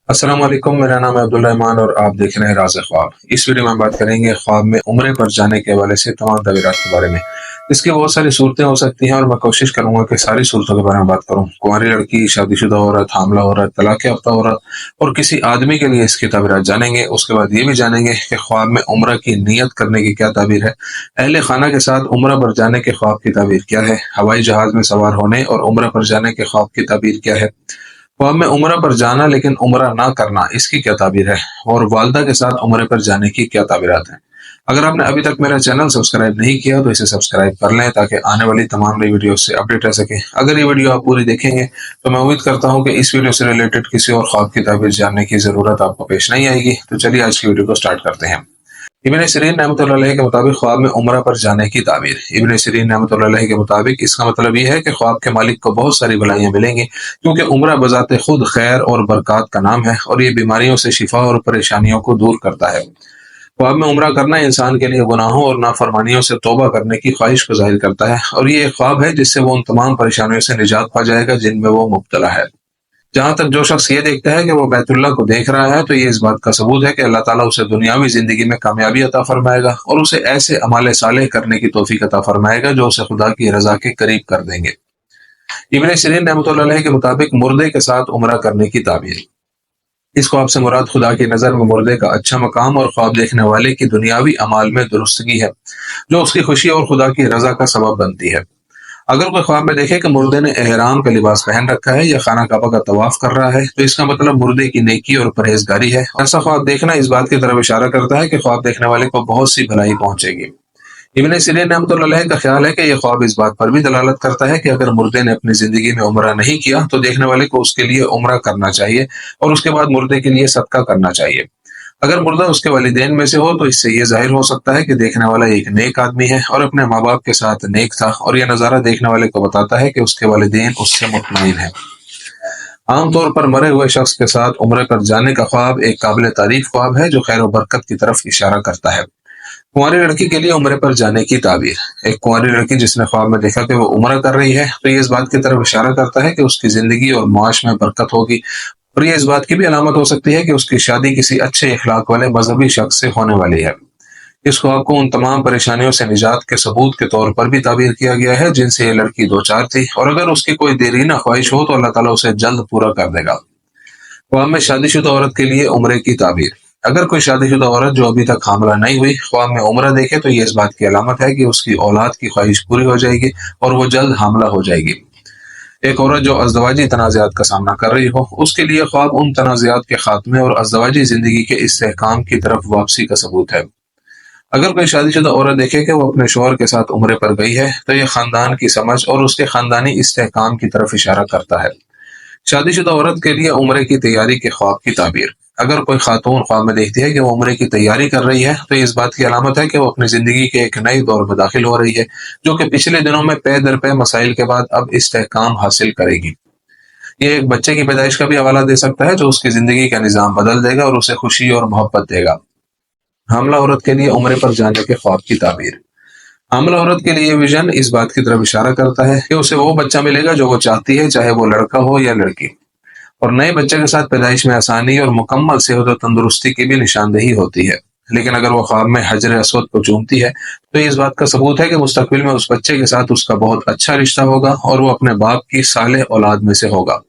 अस्सलाम वालेकुम। मेरा नाम है अब्दुल रहमान और आप देख रहे हैं राज़ ख्वाब। इस वीडियो में हम बात करेंगे ख्वाब में उम्रे पर जाने के हवाले से तमाम तवीरात के बारे में। इसकी बहुत सारी सूरतें हो सकती हैं और मैं कोशिश करूंगा कि सारी सूरतों के बारे में बात करूं। कुंवारी लड़की, शादीशुदा औरत, हामला औरत, तलाक याफ्ता औरत और किसी आदमी के लिए इसकी तवीरात जानेंगे। उसके बाद ये भी जानेंगे कि ख्वाब में उम्रा की नीयत करने की क्या ताबीर है, अहले खाना के साथ उम्रा पर जाने के ख्वाब की ताबीर क्या है, हवाई जहाज में सवार होने और उम्रा पर जाने के ख्वाब की ताबीर क्या है, ख्वाब में उम्रा पर जाना लेकिन उम्रा ना करना इसकी क्या ताबीर है, और वालदा के साथ उम्रे पर जाने की क्या ताबीरात हैं। अगर आपने अभी तक मेरा चैनल सब्सक्राइब नहीं किया तो इसे सब्सक्राइब कर लें ताकि आने वाली तमाम नई वीडियो से अपडेट रह सके। अगर ये वीडियो आप पूरी देखेंगे तो मैं उम्मीद करता हूँ कि इस वीडियो से रिलेटेड किसी और ख्वाब की ताबीर जानने की जरूरत आपको पेश नहीं आएगी। तो चलिए आज की वीडियो को स्टार्ट करते हैं। इब्न सिरीन रहमतुल्लाह अलैह के मुताबिक ख्वाब में उम्रा पर जाने की ताबीर। इब्न सिरीन रहमतुल्लाह अलैह के मुताबिक इसका मतलब यह है कि ख्वाब के मालिक को बहुत सारी भलाइयां मिलेंगी, क्योंकि उम्रा बजाते खुद खैर और बरकत का नाम है और ये बीमारियों से शिफा और परेशानियों को दूर करता है। ख्वाब में उम्रा करना इंसान के लिए गुनाहों और नाफरमानियों से तौबा करने की ख्वाहिश को जाहिर करता है, और ये एक ख्वाब है जिससे वो उन तमाम परेशानियों से निजात पा जाएगा जिनमें वो मुब्तला है। जहां तक जो शख्स ये देखता है कि वो बैतुल्लाह को देख रहा है, तो ये इस बात का सबूत है कि अल्लाह ताला उसे दुनियावी जिंदगी में कामयाबी अता फरमाएगा और उसे ऐसे अमाले सालेह करने की तौफीक अता फरमाएगा जो उसे खुदा की रजा के करीब कर देंगे। इब्न सिरीन रहमतुल्लाह अलैह के मुताबिक मुर्दे के साथ उम्रा करने की ताबीर। इस ख्वाब से मुराद खुदा की नज़र में मुर्दे का अच्छा मकाम और ख्वाब देखने वाले की दुनियावी अमाल में दुरुस्तगी है, जो उसकी खुशी और खुदा की रजा का सबब बनती है। अगर कोई ख्वाब में देखे कि मुर्दे ने एहराम का लिबास पहन रखा है या खाना काबा का तवाफ कर रहा है, तो इसका मतलब मुर्दे की नेकी और परहेजगारी है। ऐसा ख्वाब देखना इस बात की तरफ इशारा करता है कि ख्वाब देखने वाले को बहुत सी भलाई पहुंचेगी। इब्न सिरीन रहमतुल्लाह अलैह का ख्याल है कि यह ख्वाब इस बात पर भी दलालत करता है कि अगर मुर्दे ने अपनी जिंदगी में उम्रा नहीं किया तो देखने वाले को उसके लिए उम्रा करना चाहिए और उसके बाद मुर्दे के लिए सदका करना चाहिए। अगर मुर्दा उसके वालिदैन में से हो तो इससे ये जाहिर हो सकता है कि देखने वाला एक नेक आदमी है और अपने माँ बाप के साथ नेक था, और यह नज़ारा देखने वाले को बताता है कि उसके वालिदैन उससे मुतमईन है। आमतौर पर मरे हुए शख्स के साथ उम्रे पर जाने का ख्वाब एक काबिल तारीफ ख्वाब है जो खैर व बरकत की तरफ इशारा करता है। कुंवारी लड़की के लिए उम्रे पर जाने की ताबीर। एक कुंवारी लड़की जिसने ख्वाब में देखा कि वो उम्रा कर रही है, तो ये इस बात की तरफ इशारा करता है कि उसकी जिंदगी और मुआश में बरकत होगी, और ये इस बात की भी अलामत हो सकती है कि उसकी शादी किसी अच्छे इखलाक वाले मजहबी शख्स से होने वाली है। इस ख्वाब को उन तमाम परेशानियों से निजात के सबूत के तौर पर भी ताबीर किया गया है जिनसे ये लड़की दो चार थी, और अगर उसकी कोई देरीना ख्वाहिश हो तो अल्लाह ताला उसे जल्द पूरा कर देगा। ख्वाब में शादीशुदा औरत के लिए उम्रे की ताबीर। अगर कोई शादीशुदा औरत जो अभी तक हामला नहीं हुई ख्वाब में उम्रा देखे, तो ये इस बात की अलामत है कि उसकी औलाद की ख्वाहिश पूरी हो जाएगी और वो जल्द हामला हो जाएगी। एक औरत जो अज़दवाजी तनाज़ात का सामना कर रही हो, उसके लिए ख्वाब उन तनाज़ात के खात्मे और अज़दवाजी जिंदगी के इस्तेहकाम की तरफ वापसी का सबूत है। अगर कोई शादीशुदा औरत देखे कि वो अपने शौहर के साथ उम्रे पर गई है, तो यह खानदान की समझ और उसके खानदानी इस्तेहकाम की तरफ इशारा करता है। शादीशुदा औरत के लिए उम्रे की तैयारी के ख्वाब की ताबीर। अगर कोई खातून ख्वाब में देखती है कि वो उम्रे की तैयारी कर रही है, तो ये इस बात की अलामत है कि वो अपनी जिंदगी के एक नए दौर में दाखिल हो रही है, जो कि पिछले दिनों में पे दर पे मसाइल के बाद अब इस्तेहकाम हासिल करेगी। ये एक बच्चे की पैदाइश का भी हवाला दे सकता है जो उसकी जिंदगी का निजाम बदल देगा और उसे खुशी और मोहब्बत देगा। हामला औरत के लिए उम्रे पर जाने के ख्वाब की ताबीर। हामला औरत के लिए विजन इस बात की तरफ इशारा करता है कि उसे वो बच्चा मिलेगा जो वो चाहती है, चाहे वो लड़का हो या लड़की। और नए बच्चे के साथ पैदाइश में आसानी और मुकम्मल सेहत और तंदुरुस्ती की भी निशानदेही होती है। लेकिन अगर वो ख्वाब में हजर असवद को चूमती है, तो ये इस बात का सबूत है कि मुस्तकबिल में उस बच्चे के साथ उसका बहुत अच्छा रिश्ता होगा और वो अपने बाप की सालेह औलाद में से होगा।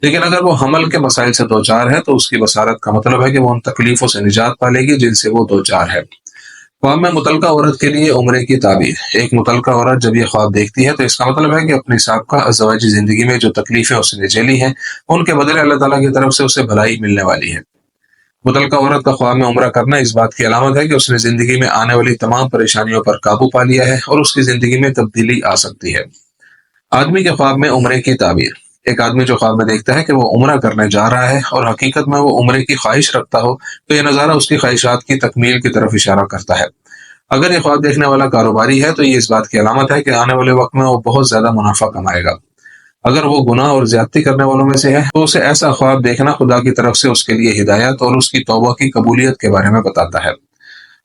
लेकिन अगर वो हमल के मसाइल से दो चार है, तो उसकी बसारत का मतलब है कि वो उन तकलीफों से निजात पालेगी जिनसे वो दो चार है। ख्वाब में मुतलका औरत के लिए उम्रे की ताबीर। एक मुतलका औरत जब ये ख्वाब देखती है, तो इसका मतलब है कि अपनी साबका अज़वाजी जिंदगी में जो तकलीफें उसने झेली हैं, उनके बदले अल्लाह ताला की तरफ से उसे भलाई मिलने वाली है। मुतलका औरत का ख्वाब में उम्रा करना इस बात की अलामत है कि उसने जिंदगी में आने वाली तमाम परेशानियों पर काबू पा लिया है और उसकी जिंदगी में तब्दीली आ सकती है। आदमी के ख्वाब में उम्रे की ताबीर। एक आदमी जो ख्वाब में देखता है कि वो उम्रा करने जा रहा है और हकीकत में वो उम्रे की ख्वाहिश रखता हो, तो यह नज़ारा उसकी ख्वाहिशात की तकमील की तरफ इशारा करता है। अगर ये ख्वाब देखने वाला कारोबारी है, तो ये इस बात की अलामत है कि आने वाले वक्त में वो बहुत ज्यादा मुनाफा कमाएगा। अगर वो गुनाह और ज्यादती करने वालों में से है, तो उसे ऐसा ख्वाब देखना खुदा की तरफ से उसके लिए हिदायत और उसकी तौबा की कबूलियत के बारे में बताता है।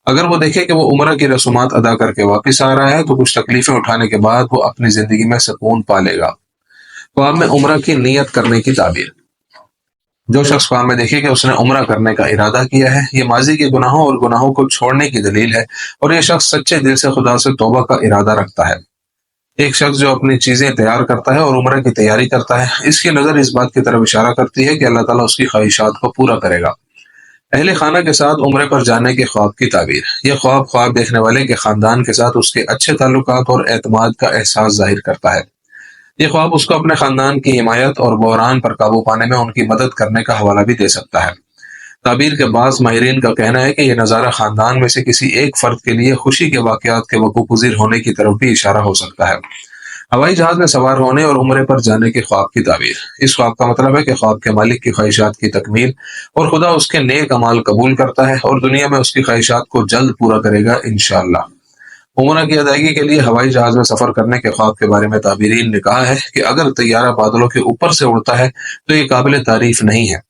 अगर वो देखे कि वो उम्र की रसूमात अदा करके वापस आ रहा है, तो कुछ तकलीफें उठाने के बाद वो अपनी जिंदगी में सुकून पा लेगा। ख्वाब में उम्र की नीयत करने की ताबीर। जो शख्स ख्वाब में देखे कि उसने उम्रा करने का इरादा किया है, ये माजी के गुनाहों और गुनाहों को छोड़ने की दलील है, और ये शख्स सच्चे दिल से खुदा से तौबा का इरादा रखता है। एक शख्स जो अपनी चीजें तैयार करता है और उम्र की तैयारी करता है, इसकी नजर इस बात की तरफ इशारा करती है कि अल्लाह ताला उसकी ख्वाहिशात को पूरा करेगा। अहले खाना के साथ उम्रे पर जाने के ख्वाब की ताबीर। यह ख्वाब ख्वाब देखने वाले के खानदान के साथ उसके अच्छे ताल्लुकात और एतमाद का एहसास जाहिर करता है। ये ख्वाब उसको अपने खानदान की हिमायत और बहरान पर काबू पाने में उनकी मदद करने का हवाला भी दे सकता है। ताबीर के बाज़ माहिरीन का कहना है कि यह नज़ारा खानदान में से किसी एक फर्द के लिए खुशी के वाक़यात के वक़ूफ़ पज़ीर होने की तरफ भी इशारा हो सकता है। हवाई जहाज में सवार होने और उम्रे पर जाने के ख्वाब की ताबीर। इस ख्वाब का मतलब है कि ख्वाब के मालिक की ख्वाहिशात की तकमील, और खुदा उसके नेक अमाल कबूल करता है और दुनिया में उसकी ख्वाहिशात को जल्द पूरा करेगा इंशाअल्लाह। उम्रा की अदायगी के लिए हवाई जहाज में सफर करने के ख्वाब के बारे में ताबीरीन ने कहा है कि अगर तैयारा बादलों के ऊपर से उड़ता है तो ये काबिल तारीफ नहीं है,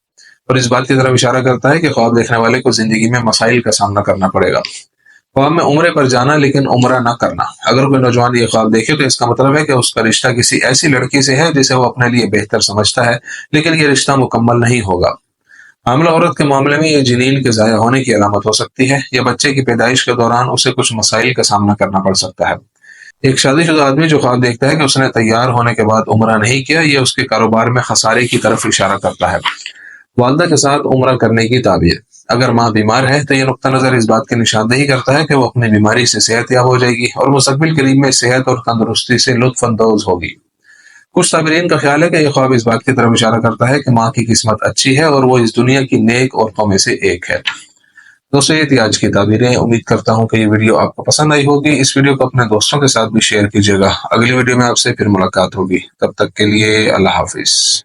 और इस बात की तरफ इशारा करता है कि ख्वाब देखने वाले को जिंदगी में मसाइल का सामना करना पड़ेगा। ख्वाब में उम्रे पर जाना लेकिन उम्रा न करना। अगर कोई नौजवान ये ख्वाब देखे तो इसका मतलब है कि उसका रिश्ता किसी ऐसी लड़की से है जिसे वो अपने लिए बेहतर समझता है, लेकिन ये रिश्ता मुकम्मल नहीं होगा। हामिला औरत के मामले में ये जनीन के ज़ाया होने की अलामत हो सकती है, या बच्चे की पैदाइश के दौरान उसे कुछ मसाइल का सामना करना पड़ सकता है। एक शादीशुदा आदमी जो ख्वाब देखता है कि उसने तैयार होने के बाद उम्रा नहीं किया, ये उसके कारोबार में खसारे की तरफ इशारा करता है। वालदा के साथ उम्रा करने की ताबीर। अगर माँ बीमार है तो यह नुक्ता नज़र इस बात की निशानदेही करता है कि वो अपनी बीमारी से सेहतयाब हो जाएगी और मुस्तकबिल करीब में सेहत और तंदुरुस्ती से लुत्फ अंदोज होगी। कुछ ताबरीन का ख्याल है कि यह ख्वाब इस बात की तरफ इशारा करता है कि माँ की किस्मत अच्छी है और वो इस दुनिया की नेक औरतों में से एक है। दोस्तों, ये थी आज की ताबीरें। उम्मीद करता हूँ कि ये वीडियो आपको पसंद आई होगी। इस वीडियो को अपने दोस्तों के साथ भी शेयर कीजिएगा। अगली वीडियो में आपसे फिर मुलाकात होगी। तब तक के लिए अल्लाह हाफिज।